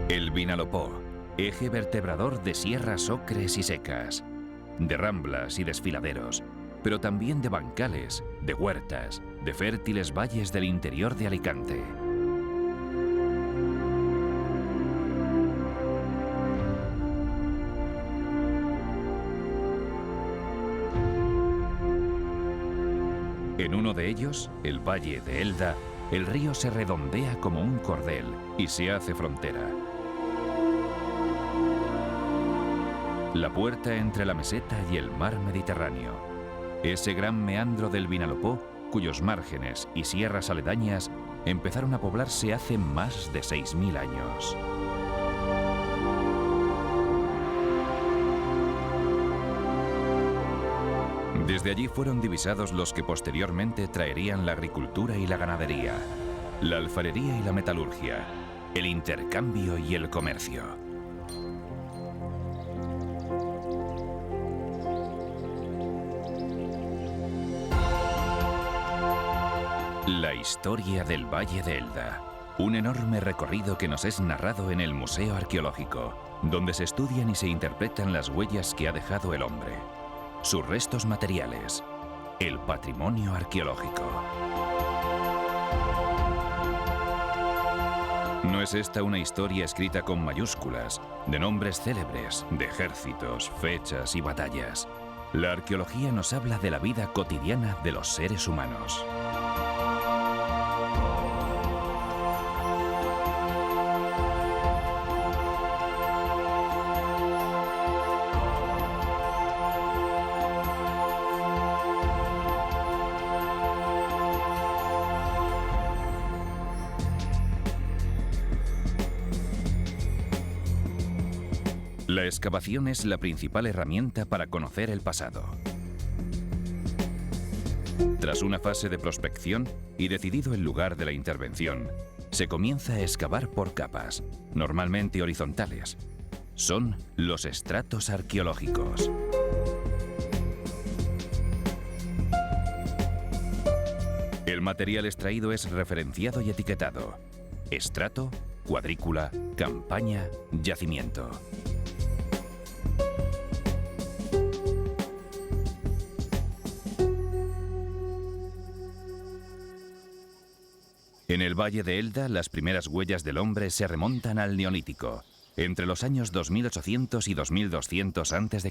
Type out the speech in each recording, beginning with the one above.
El Vinalopó, eje vertebrador de sierras ocres y secas, de ramblas y desfiladeros, pero también de bancales, de huertas, de fértiles valles del interior de Alicante. En uno de ellos, el Valle de Elda, el río se redondea como un cordel y se hace frontera. La puerta entre la meseta y el mar Mediterráneo. Ese gran meandro del Vinalopó, cuyos márgenes y sierras aledañas empezaron a poblarse hace más de 6.000 años. Desde allí fueron divisados los que posteriormente traerían la agricultura y la ganadería, la alfarería y la metalurgia, el intercambio y el comercio. La historia del Valle de Elda, un enorme recorrido que nos es narrado en el Museo Arqueológico, donde se estudian y se interpretan las huellas que ha dejado el hombre, sus restos materiales, el patrimonio arqueológico. No es esta una historia escrita con mayúsculas, de nombres célebres, de ejércitos, fechas y batallas. La arqueología nos habla de la vida cotidiana de los seres humanos. La excavación es la principal herramienta para conocer el pasado. Tras una fase de prospección y decidido el lugar de la intervención, se comienza a excavar por capas, normalmente horizontales. Son los estratos arqueológicos. El material extraído es referenciado y etiquetado: estrato, cuadrícula, campaña, yacimiento. En el Valle de Elda, las primeras huellas del hombre se remontan al Neolítico, entre los años 2800 y 2200 a.C.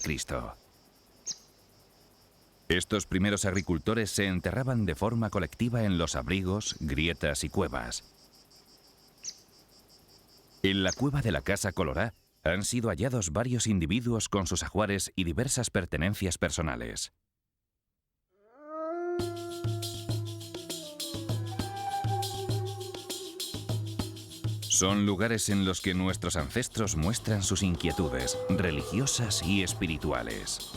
Estos primeros agricultores se enterraban de forma colectiva en los abrigos, grietas y cuevas. En la cueva de la Casa Colorá han sido hallados varios individuos con sus ajuares y diversas pertenencias personales. Son lugares en los que nuestros ancestros muestran sus inquietudes religiosas y espirituales.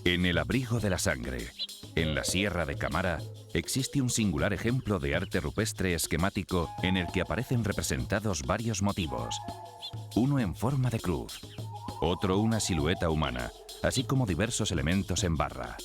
En el abrigo de la sangre, en la Sierra de Camara, existe un singular ejemplo de arte rupestre esquemático en el que aparecen representados varios motivos. Uno en forma de cruz, otro una silueta humana, así como diversos elementos en barra.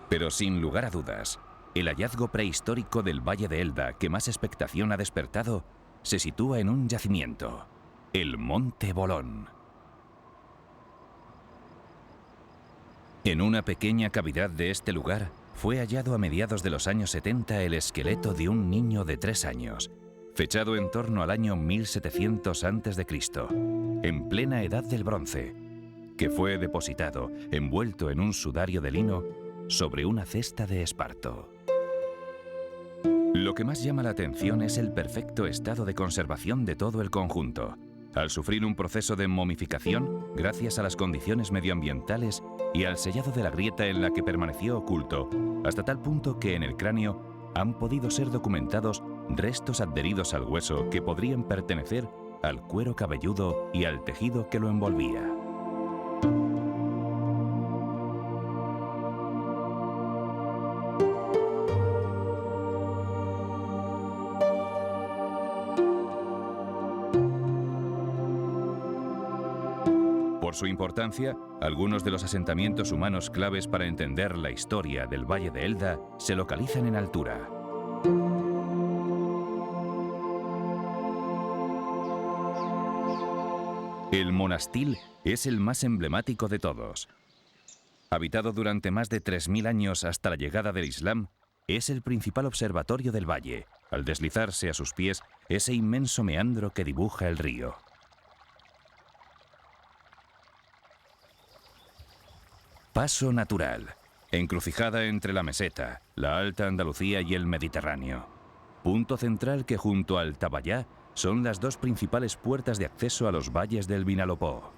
Pero sin lugar a dudas, el hallazgo prehistórico del Valle de Elda que más expectación ha despertado se sitúa en un yacimiento, el Monte Bolón. En una pequeña cavidad de este lugar fue hallado a mediados de los años 70 el esqueleto de un niño de 3 años, fechado en torno al año 1700 a.C., en plena Edad del Bronce, que fue depositado, envuelto en un sudario de lino, sobre una cesta de esparto. Lo que más llama la atención es el perfecto estado de conservación de todo el conjunto. al sufrir un proceso de momificación gracias a las condiciones medioambientales y al sellado de la grieta en la que permaneció oculto, hasta tal punto que en el cráneo han podido ser documentados restos adheridos al hueso que podrían pertenecer al cuero cabelludo y al tejido que lo envolvía. Por su importancia, algunos de los asentamientos humanos claves para entender la historia del Valle de Elda se localizan en altura. El Monastil es el más emblemático de todos. Habitado durante más de 3000 años hasta la llegada del Islam, es el principal observatorio del valle, al deslizarse a sus pies ese inmenso meandro que dibuja el río. Paso natural, encrucijada entre la meseta, la Alta Andalucía y el Mediterráneo. Punto central que junto al Tabayá son las dos principales puertas de acceso a los valles del Vinalopó.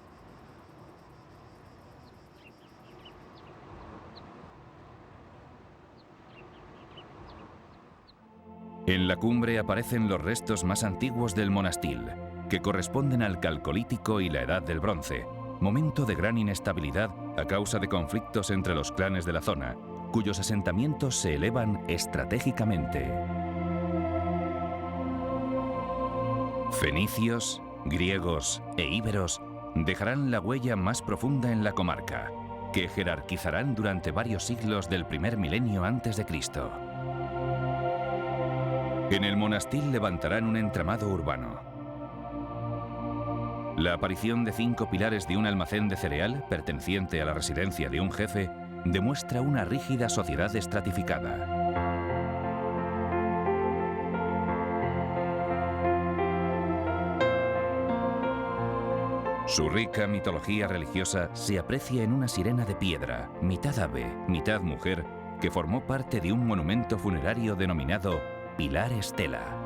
En la cumbre aparecen los restos más antiguos del Monastil, que corresponden al Calcolítico y la Edad del Bronce, momento de gran inestabilidad a causa de conflictos entre los clanes de la zona, cuyos asentamientos se elevan estratégicamente. Fenicios, griegos e íberos dejarán la huella más profunda en la comarca, que jerarquizarán durante varios siglos del primer milenio antes de Cristo. En el Monastil levantarán un entramado urbano. La aparición de 5 pilares de un almacén de cereal, perteneciente a la residencia de un jefe, demuestra una rígida sociedad estratificada. Su rica mitología religiosa se aprecia en una sirena de piedra, mitad ave, mitad mujer, que formó parte de un monumento funerario denominado Pilar Estela.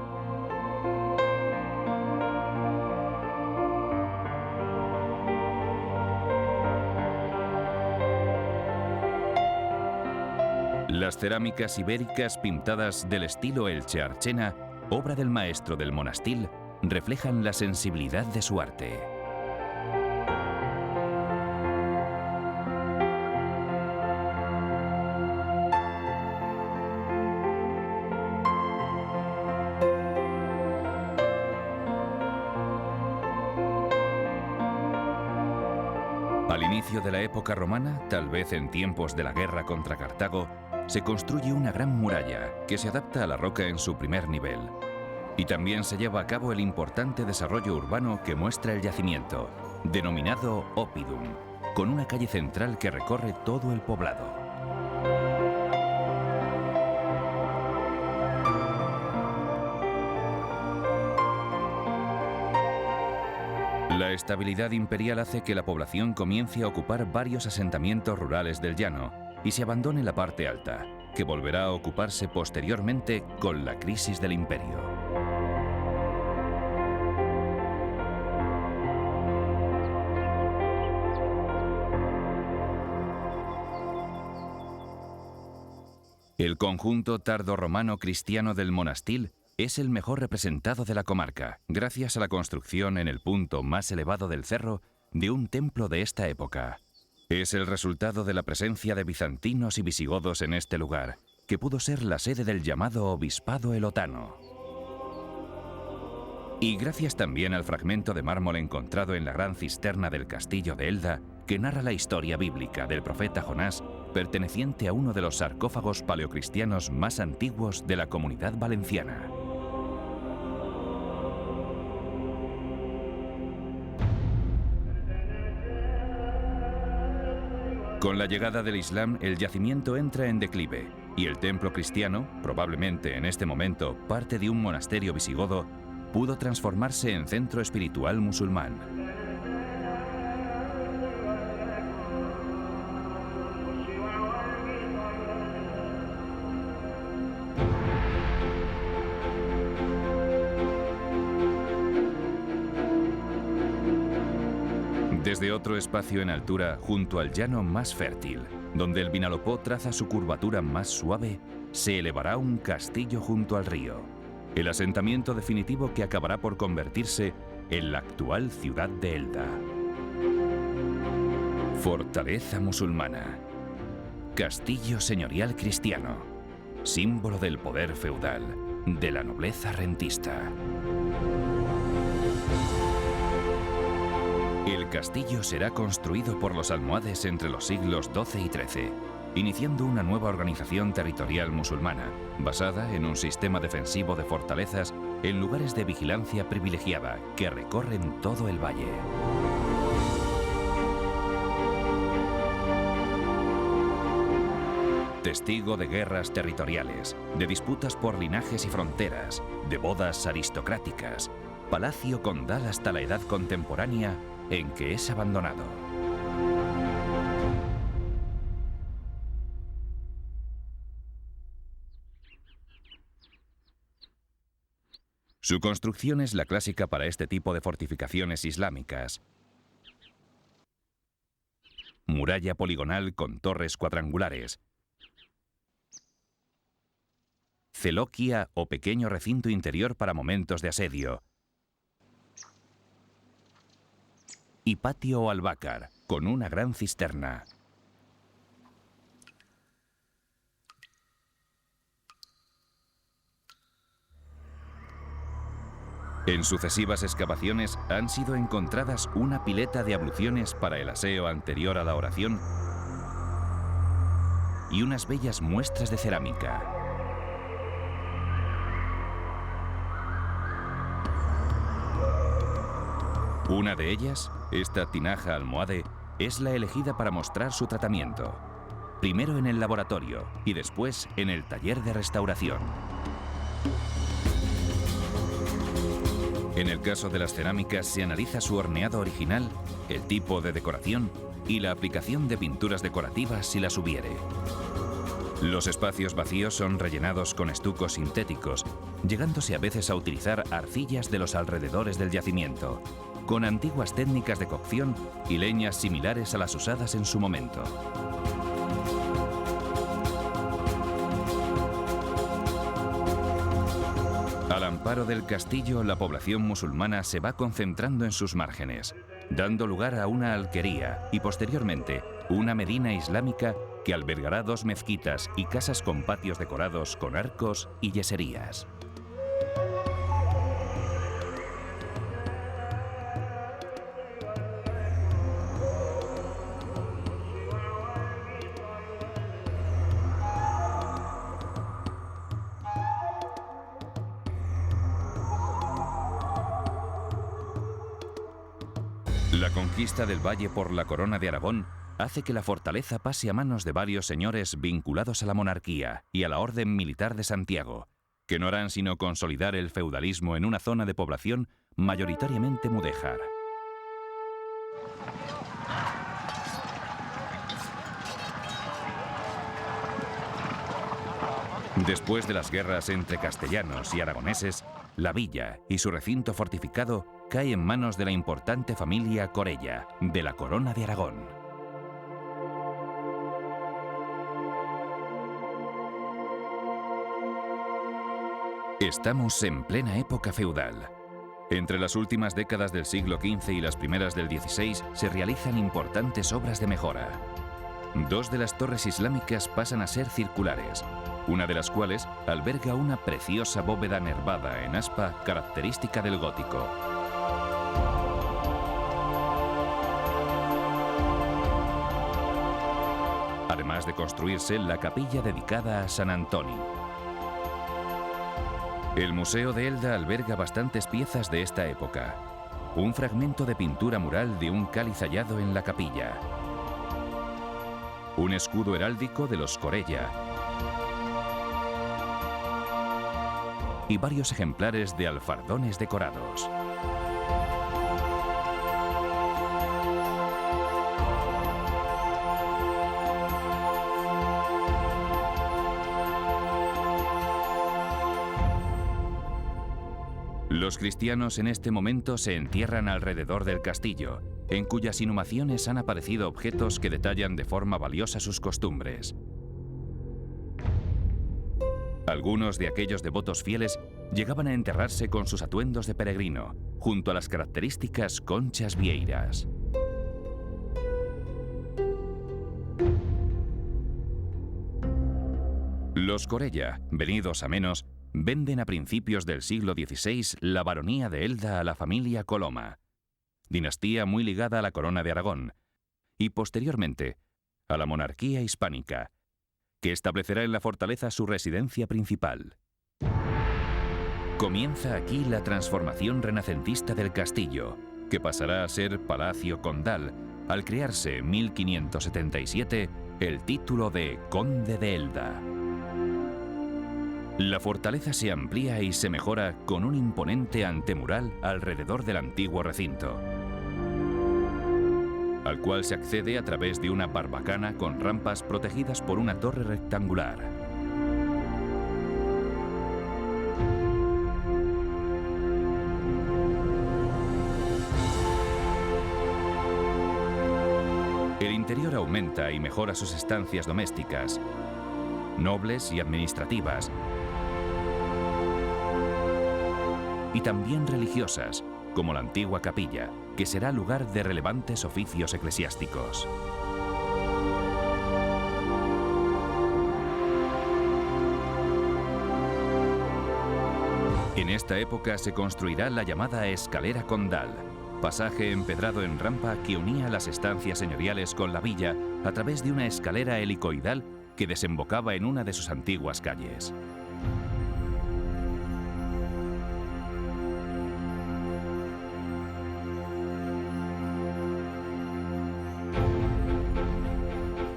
Las cerámicas ibéricas pintadas del estilo Elche-Archena, obra del maestro del Monastil, reflejan la sensibilidad de su arte. Al inicio de la época romana, tal vez en tiempos de la guerra contra Cartago, se construye una gran muralla que se adapta a la roca en su primer nivel. Y también se lleva a cabo el importante desarrollo urbano que muestra el yacimiento, denominado Oppidum, con una calle central que recorre todo el poblado. La estabilidad imperial hace que la población comience a ocupar varios asentamientos rurales del llano y se abandone la parte alta, que volverá a ocuparse posteriormente con la crisis del imperio. El conjunto tardorromano cristiano del Monastil es el mejor representado de la comarca, gracias a la construcción en el punto más elevado del cerro de un templo de esta época. Es el resultado de la presencia de bizantinos y visigodos en este lugar, que pudo ser la sede del llamado Obispado Elotano. Y gracias también al fragmento de mármol encontrado en la gran cisterna del castillo de Elda, que narra la historia bíblica del profeta Jonás, perteneciente a uno de los sarcófagos paleocristianos más antiguos de la Comunidad Valenciana. Con la llegada del Islam, el yacimiento entra en declive y el templo cristiano, probablemente en este momento parte de un monasterio visigodo, pudo transformarse en centro espiritual musulmán. Desde otro espacio en altura, junto al llano más fértil, donde el Vinalopó traza su curvatura más suave, se elevará un castillo junto al río, el asentamiento definitivo que acabará por convertirse en la actual ciudad de Elda. Fortaleza musulmana. Castillo señorial cristiano, símbolo del poder feudal, de la nobleza rentista. El castillo será construido por los almohades entre los siglos XII y XIII, iniciando una nueva organización territorial musulmana, basada en un sistema defensivo de fortalezas en lugares de vigilancia privilegiada que recorren todo el valle. Testigo de guerras territoriales, de disputas por linajes y fronteras, de bodas aristocráticas, palacio condal hasta la edad contemporánea en que es abandonado. Su construcción es la clásica para este tipo de fortificaciones islámicas. Muralla poligonal con torres cuadrangulares. Celoquia o pequeño recinto interior para momentos de asedio. Y patio o albácar, con una gran cisterna. En sucesivas excavaciones han sido encontradas una pileta de abluciones para el aseo anterior a la oración y unas bellas muestras de cerámica. Una de ellas, esta tinaja almohade, es la elegida para mostrar su tratamiento, primero en el laboratorio y después en el taller de restauración. En el caso de las cerámicas se analiza su horneado original, el tipo de decoración y la aplicación de pinturas decorativas si las hubiere. Los espacios vacíos son rellenados con estucos sintéticos, llegándose a veces a utilizar arcillas de los alrededores del yacimiento, con antiguas técnicas de cocción y leñas similares a las usadas en su momento. Al amparo del castillo, la población musulmana se va concentrando en sus márgenes, dando lugar a una alquería y posteriormente una medina islámica que albergará 2 mezquitas y casas con patios decorados con arcos y yeserías. La conquista del valle por la Corona de Aragón hace que la fortaleza pase a manos de varios señores vinculados a la monarquía y a la Orden Militar de Santiago, que no harán sino consolidar el feudalismo en una zona de población mayoritariamente mudéjar. Después de las guerras entre castellanos y aragoneses, la villa y su recinto fortificado cae en manos de la importante familia Corella, de la Corona de Aragón. Estamos en plena época feudal. Entre las últimas décadas del siglo XV y las primeras del XVI se realizan importantes obras de mejora. 2 de las torres islámicas pasan a ser circulares, una de las cuales alberga una preciosa bóveda nervada en aspa característica del gótico. Además de construirse la capilla dedicada a San Antonio. El Museo de Elda alberga bastantes piezas de esta época. Un fragmento de pintura mural de un cáliz hallado en la capilla. Un escudo heráldico de los Corella. Y varios ejemplares de alfardones decorados. Los cristianos en este momento se entierran alrededor del castillo en cuyas inhumaciones han aparecido objetos que detallan de forma valiosa sus costumbres. Algunos de aquellos devotos fieles llegaban a enterrarse con sus atuendos de peregrino, junto a las características conchas vieiras. Los Corella, venidos a menos, venden a principios del siglo XVI la baronía de Elda a la familia Coloma, dinastía muy ligada a la corona de Aragón, y posteriormente a la monarquía hispánica, que establecerá en la fortaleza su residencia principal. Comienza aquí la transformación renacentista del castillo, que pasará a ser Palacio Condal, al crearse en 1577 el título de Conde de Elda. La fortaleza se amplía y se mejora con un imponente antemural alrededor del antiguo recinto, al cual se accede a través de una barbacana con rampas protegidas por una torre rectangular. El interior aumenta y mejora sus estancias domésticas, nobles y administrativas, y también religiosas, como la antigua capilla, que será lugar de relevantes oficios eclesiásticos. En esta época se construirá la llamada Escalera Condal, pasaje empedrado en rampa que unía las estancias señoriales con la villa a través de una escalera helicoidal que desembocaba en una de sus antiguas calles.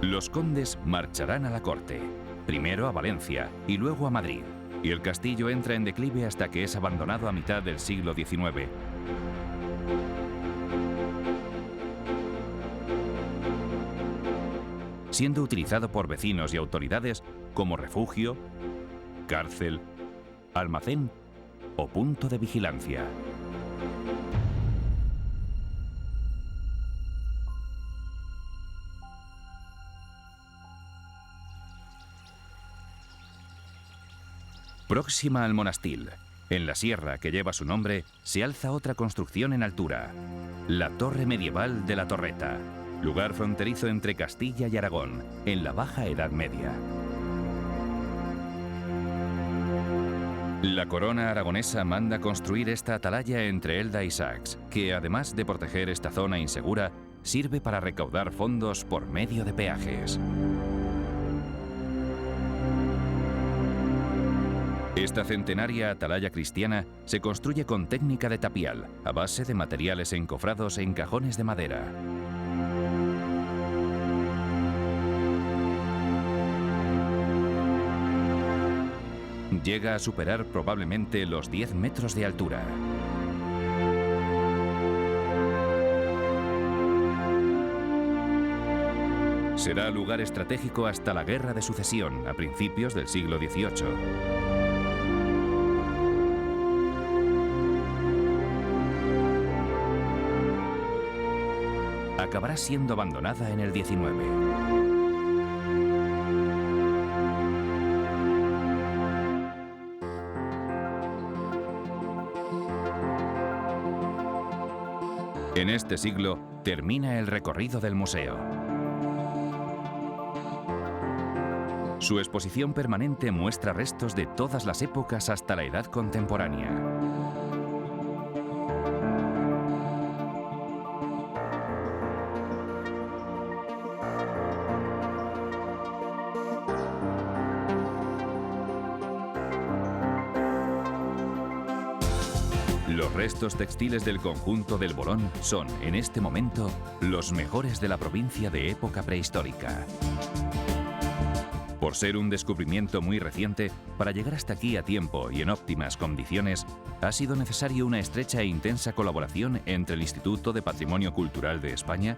Los condes marcharán a la corte, primero a Valencia y luego a Madrid, y el castillo entra en declive hasta que es abandonado a mitad del siglo XIX. Siendo utilizado por vecinos y autoridades como refugio, cárcel, almacén o punto de vigilancia. Próxima al Monastil, en la sierra que lleva su nombre, se alza otra construcción en altura, la torre medieval de la Torreta, lugar fronterizo entre Castilla y Aragón, en la Baja Edad Media. La corona aragonesa manda construir esta atalaya entre Elda y Sax, que además de proteger esta zona insegura, sirve para recaudar fondos por medio de peajes. Esta centenaria atalaya cristiana se construye con técnica de tapial, a base de materiales encofrados en cajones de madera. Llega a superar probablemente los 10 metros de altura. Será lugar estratégico hasta la Guerra de Sucesión, a principios del siglo XVIII. Acabará siendo abandonada en el XIX. En este siglo termina el recorrido del museo. Su exposición permanente muestra restos de todas las épocas hasta la edad contemporánea. Los restos textiles del conjunto del Bolón son, en este momento, los mejores de la provincia de época prehistórica. Por ser un descubrimiento muy reciente, para llegar hasta aquí a tiempo y en óptimas condiciones, ha sido necesario una estrecha e intensa colaboración entre el Instituto de Patrimonio Cultural de España,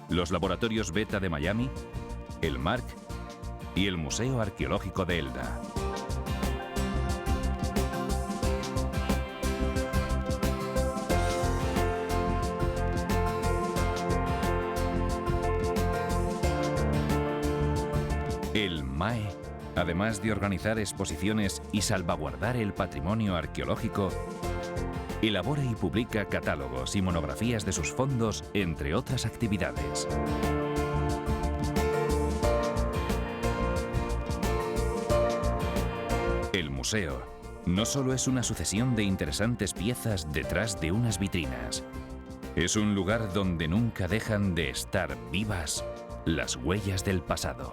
los laboratorios Beta de Miami, el MARC y el Museo Arqueológico de Elda. El MAE, además de organizar exposiciones y salvaguardar el patrimonio arqueológico, elabora y publica catálogos y monografías de sus fondos, entre otras actividades. El museo no solo es una sucesión de interesantes piezas detrás de unas vitrinas. Es un lugar donde nunca dejan de estar vivas las huellas del pasado.